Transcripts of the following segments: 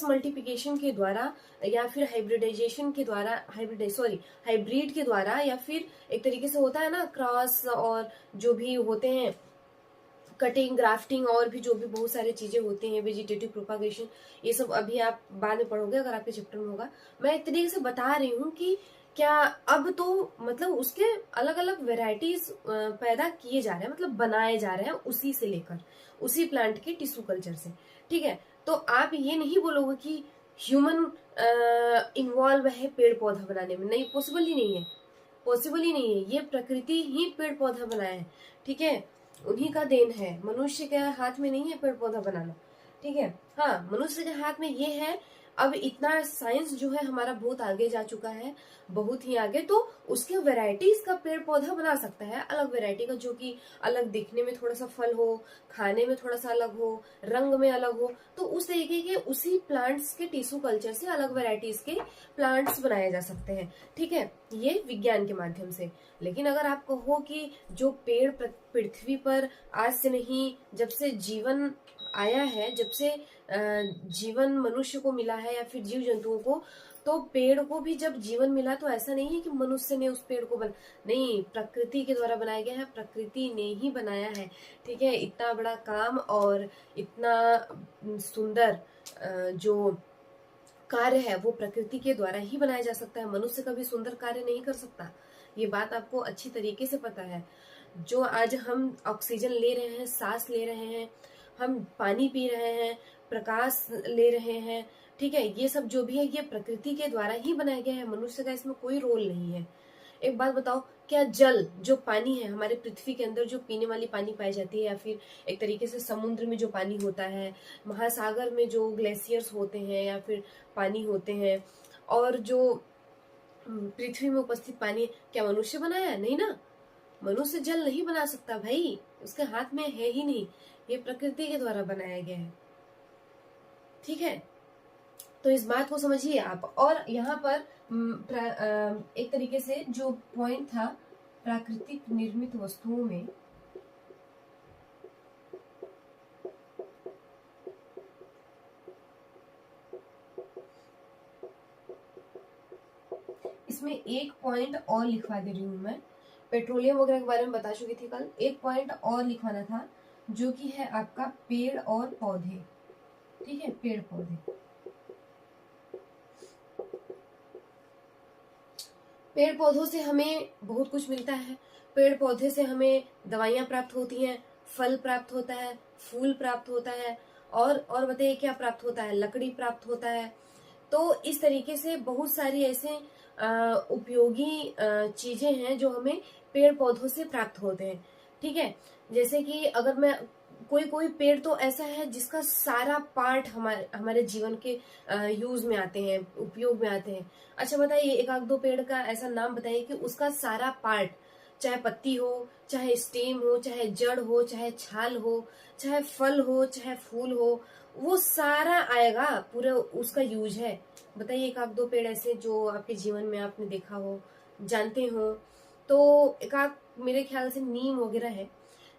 Multiplication के द्वारा या फिर हाइब्रिडाइजेशन के द्वारा, हाइब्रिड के द्वारा, या फिर एक तरीके से होता है ना क्रॉस, और जो भी होते हैं कटिंग, ग्राफ्टिंग, और भी जो भी बहुत सारी चीजें होती हैं, वेजिटेटिव प्रोपागेशन, ये सब अभी आप बाद में पढ़ोगे अगर आपके चैप्टर में होगा। मैं एक तरीके से बता रही हूँ कि क्या अब तो मतलब उसके अलग अलग वेराइटीज पैदा किए जा रहे हैं, मतलब बनाए जा रहे हैं उसी से लेकर, उसी प्लांट के टिश्यू कल्चर से। ठीक है, तो आप ये नहीं बोलोगे कि ह्यूमन इन्वॉल्व है पेड़ पौधा बनाने में, नहीं, पॉसिबल ही नहीं है, पॉसिबल ही नहीं है। ये प्रकृति ही पेड़ पौधा बनाया है। ठीक है, उन्हीं का देन है, मनुष्य के हाथ में नहीं है पेड़ पौधा बनाना। ठीक है, हाँ, मनुष्य के हाथ में ये है। अब इतना साइंस जो है हमारा बहुत आगे जा चुका है, बहुत ही आगे, तो उसके वेराइटीज का पेड़ पौधा बना सकता है, अलग वेराइटी का, जो कि अलग दिखने में थोड़ा सा फल हो, खाने में थोड़ा सा अलग हो, रंग में अलग हो, तो उस तरीके के उसी प्लांट्स के टिश्यू कल्चर से अलग वेराइटीज के प्लांट्स बनाए जा सकते हैं। ठीक है, ये विज्ञान के माध्यम से। लेकिन अगर आप कहो कि जो पेड़ पृथ्वी पर आज से नहीं, जब से जीवन आया है, जब से जीवन मनुष्य को मिला है या फिर जीव जंतुओं को, तो पेड़ को भी जब जीवन मिला, तो ऐसा नहीं है कि मनुष्य ने उस पेड़ को नहीं, प्रकृति के द्वारा बनाया गया है, प्रकृति ने ही बनाया है। ठीक है, इतना बड़ा काम और इतना सुंदर जो कार्य है वो प्रकृति के द्वारा ही बनाया जा सकता है, मनुष्य कभी सुंदर कार्य नहीं कर सकता। ये बात आपको अच्छी तरीके से पता है। जो आज हम ऑक्सीजन ले रहे हैं, सांस ले रहे हैं, हम पानी पी रहे हैं, प्रकाश ले रहे हैं, ठीक है, ये सब जो भी है ये प्रकृति के द्वारा ही बनाया गया है, मनुष्य का इसमें कोई रोल नहीं है। एक बात बताओ, क्या जल, जो पानी है हमारे पृथ्वी के अंदर, जो पीने वाली पानी पाई जाती है, या फिर एक तरीके से समुद्र में जो पानी होता है, महासागर में जो ग्लेशियर्स होते हैं या फिर पानी होते हैं, और जो पृथ्वी में उपस्थित पानी, क्या मनुष्य बनाया है? नहीं ना, मनुष्य जल नहीं बना सकता भाई, उसके हाथ में है ही नहीं, ये प्रकृति के द्वारा बनाया गया है। ठीक है, तो इस बात को समझिए आप। और यहाँ पर एक तरीके से जो पॉइंट था प्राकृतिक निर्मित वस्तुओं में, इसमें एक पॉइंट और लिखवा दे रही हूँ मैं, पेट्रोलियम वगैरह के बारे में बता चुकी थी कल, एक पॉइंट और लिखवाना था जो कि है आपका पेड़ और पौधे। ठीक है, पेड़ पौधे, पेड़ पौधों से हमें बहुत कुछ मिलता है। पेड़ पौधे से हमें दवाइयाँ प्राप्त होती हैं, फल प्राप्त होता है, फूल प्राप्त होता है, और बताइए क्या प्राप्त होता है, लकड़ी प्राप्त होता है। तो इस तरीके से बहुत सारी ऐसे उपयोगी चीजें हैं जो हमें पेड़ पौधों से प्राप्त होते हैं। ठीक है, जैसे कि अगर मैं कोई कोई पेड़ तो ऐसा है जिसका सारा पार्ट हमारे जीवन के यूज में आते हैं, उपयोग में आते हैं। अच्छा बताइए, एक आध दो पेड़ का ऐसा नाम बताइए कि उसका सारा पार्ट, चाहे पत्ती हो, चाहे स्टेम हो, चाहे जड़ हो, चाहे छाल हो, चाहे फल हो, चाहे फूल हो, वो सारा आएगा, पूरा उसका यूज है। बताइए एक आध दो पेड़ ऐसे जो आपके जीवन में आपने देखा हो, जानते हो। तो एक आध मेरे ख्याल से नीम वगैरह है,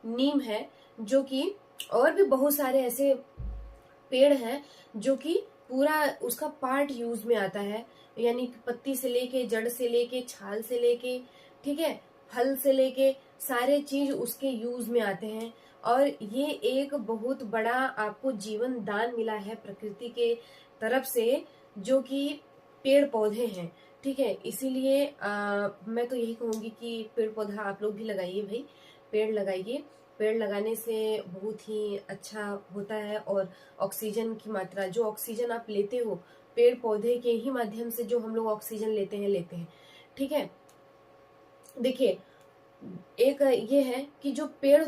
नीम है, जो कि और भी बहुत सारे ऐसे पेड़ हैं जो कि पूरा उसका पार्ट यूज में आता है, यानी पत्ती से लेके, जड़ से लेके, छाल से लेके, ठीक है, फल से लेके, सारे चीज उसके यूज में आते हैं। और ये एक बहुत बड़ा आपको जीवन दान मिला है प्रकृति के तरफ से, जो कि पेड़ पौधे हैं। ठीक है, इसीलिए मैं तो यही कहूंगी कि पेड़ पौधा आप लोग भी लगाइए भाई, पेड़ लगाइए। पेड़ लगाने से बहुत ही अच्छा होता है, और ऑक्सीजन की मात्रा, जो ऑक्सीजन आप लेते हो पेड़ पौधे के ही माध्यम से, जो हम लोग ऑक्सीजन लेते हैं। ठीक है, देखिए एक ये है कि जो पेड़